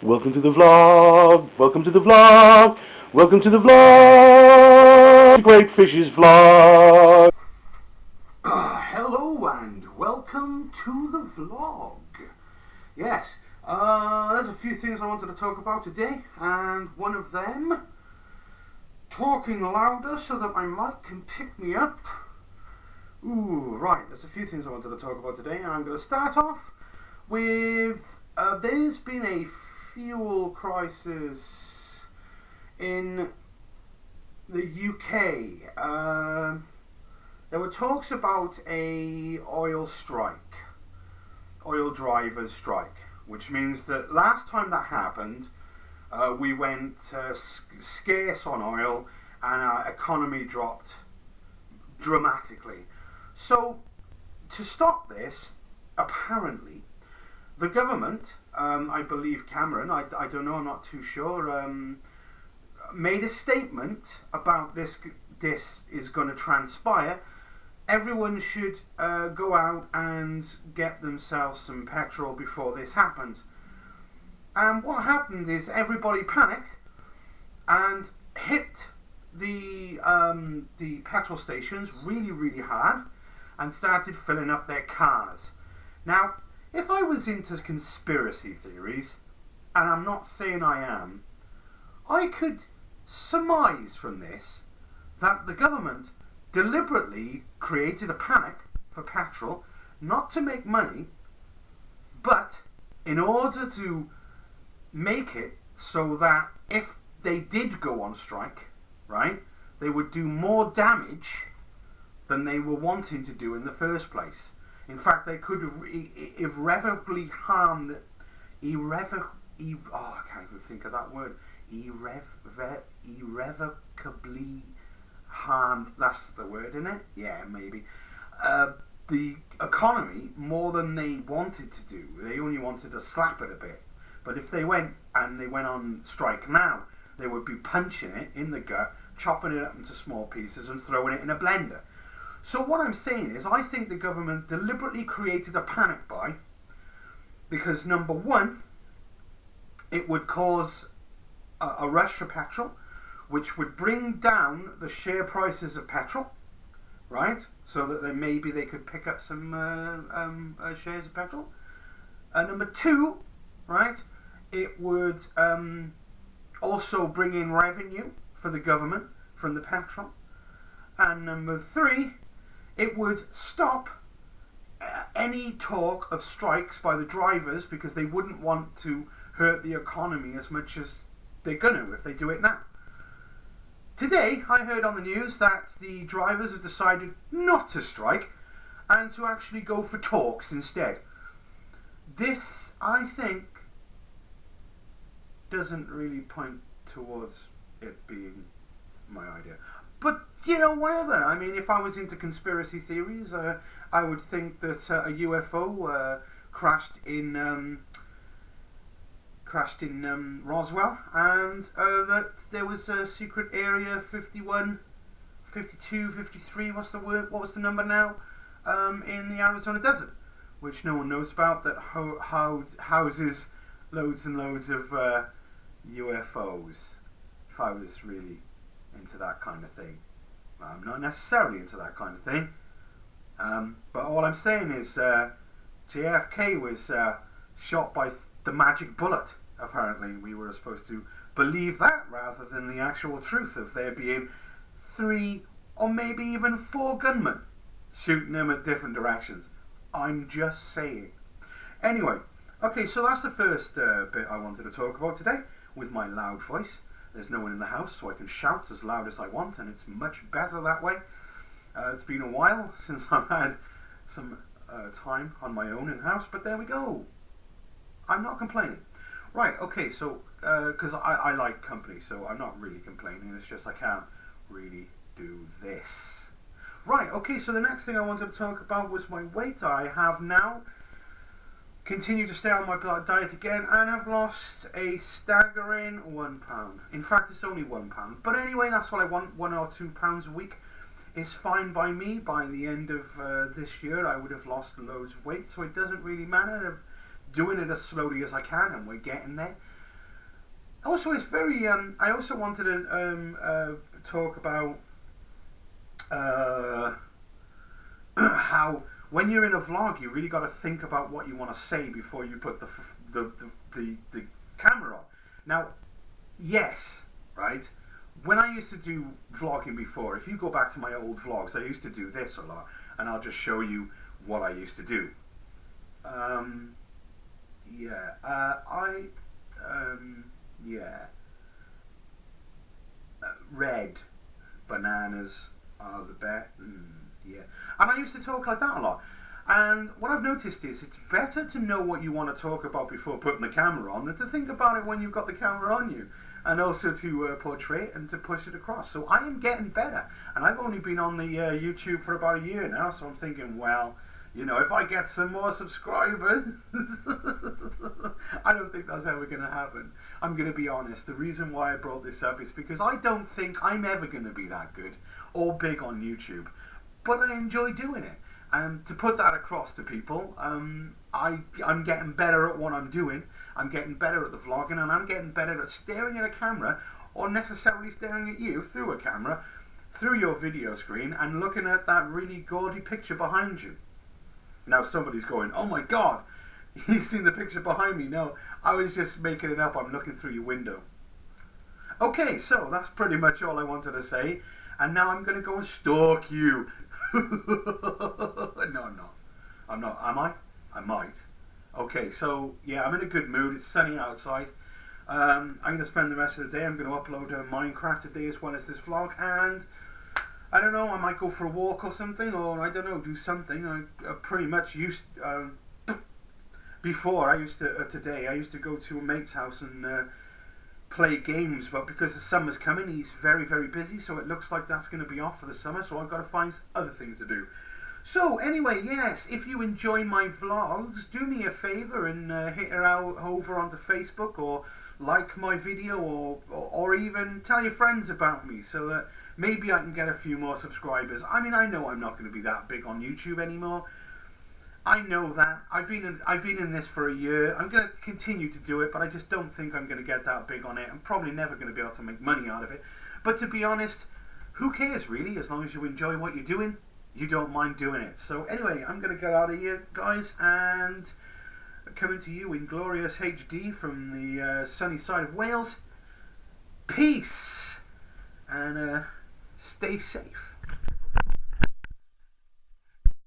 Welcome to the vlog. Welcome to the vlog. Welcome to the vlog. Great Fishes vlog. Hello and welcome to the vlog. Yes, there's a few things I wanted to talk about today, and one of them, talking louder so that my mic can pick me up. Right, there's a few things I wanted to talk about today, and I'm going to start off with there's been a fuel crisis in the UK. There were talks about a oil drivers strike, which means that last time that happened, we went scarce on oil and our economy dropped dramatically. So to stop this, apparently the government, I believe Cameron, I don't know, I'm not too sure, made a statement about this is going to transpire. Everyone should go out and get themselves some petrol before this happens. And what happened is everybody panicked and hit the petrol stations really hard and started filling up their cars. Now, if I was into conspiracy theories, and I'm not saying I am, I could surmise from this that the government deliberately created a panic for petrol, not to make money, but in order to make it so that if they did go on strike, right, they would do more damage than they were wanting to do in the first place. In fact, they could have irrevocably harmed, I can't even think of that word, irrevocably harmed, that's the word, isn't it? Yeah, maybe. The economy more than they wanted to do. They only wanted to slap it a bit. But if they went on strike now, they would be punching it in the gut, chopping it up into small pieces and throwing it in a blender. So what I'm saying is, I think the government deliberately created a panic buy because, number one, it would cause a rush for petrol, which would bring down the share prices of petrol, right? So that maybe they could pick up some shares of petrol. Number two, right, it would also bring in revenue for the government from the petrol. And number three, it would stop any talk of strikes by the drivers because they wouldn't want to hurt the economy as much as they're going to if they do it now. Today, I heard on the news that the drivers have decided not to strike and to actually go for talks instead. This, I think, doesn't really point towards it being my idea. But, you know, whatever. I mean, if I was into conspiracy theories, I would think that a UFO crashed in Roswell, and that there was a secret area 51, 52, 53, what was the number now, in the Arizona desert, which no one knows about, that houses loads and loads of UFOs. If I was really into that kind of thing. I'm not necessarily into that kind of thing, but all I'm saying is JFK was shot by the magic bullet. Apparently we were supposed to believe that rather than the actual truth of there being 3 or maybe even 4 gunmen shooting him at different directions. I'm just saying. Anyway, okay, so that's the first bit I wanted to talk about today with my loud voice. There's no one in the house, so I can shout as loud as I want, and it's much better that way. It's been a while since I've had some time on my own in the house, but there we go. I'm not complaining. Right, okay, so, because I like company, so I'm not really complaining, it's just I can't really do this. Right, okay, so the next thing I wanted to talk about was my weight. I have now continue to stay on my diet again, and I've lost a staggering £1. In fact, it's only £1, but anyway, that's what I want. 1 or 2 pounds a week is fine by me. By the end of this year, I would have lost loads of weight, so it doesn't really matter. I'm doing it as slowly as I can, and we're getting there. Also, it's very. I also wanted to talk about how when you're in a vlog, you really got to think about what you want to say before you put the camera on. Now, yes, right. When I used to do vlogging before, if you go back to my old vlogs, I used to do this a lot, and I'll just show you what I used to do. Red bananas are the best. Yeah, and I used to talk like that a lot. And what I've noticed is it's better to know what you want to talk about before putting the camera on than to think about it when you've got the camera on you, and also to portray it and to push it across. So I am getting better, and I've only been on the YouTube for about a year now, so I'm thinking, well, you know, if I get some more subscribers, I don't think that's ever going to happen. I'm going to be honest. The reason why I brought this up is because I don't think I'm ever going to be that good or big on YouTube, but I enjoy doing it. And to put that across to people, I'm getting better at what I'm doing. I'm getting better at the vlogging, and I'm getting better at staring at a camera, or necessarily staring at you through a camera, through your video screen, and looking at that really gaudy picture behind you. Now somebody's going, oh my god, he's seen the picture behind me. No, I was just making it up. I'm looking through your window. Okay, so that's pretty much all I wanted to say. And now I'm going to go and stalk you. No, I'm not. Am I? I might. Okay, so yeah, I'm in a good mood. It's sunny outside. I'm going to spend the rest of the day. I'm going to upload Minecraft today as well as this vlog, and I don't know, I might go for a walk or something, or I don't know, do something. I pretty much used before. I used to today. I used to go to a mate's house and play games, but because the summer's coming, he's very, very busy, so it looks like that's going to be off for the summer, so I've got to find other things to do. So anyway, yes, if you enjoy my vlogs, do me a favour and hit her out over onto Facebook, or like my video, or even tell your friends about me, so that maybe I can get a few more subscribers. I mean, I know I'm not going to be that big on YouTube anymore. I know that. I've been in this for a year. I'm going to continue to do it, but I just don't think I'm going to get that big on it. I'm probably never going to be able to make money out of it. But to be honest, who cares really? As long as you enjoy what you're doing, you don't mind doing it. So anyway, I'm going to get out of here, guys, and coming to you in glorious HD from the sunny side of Wales. Peace, and stay safe.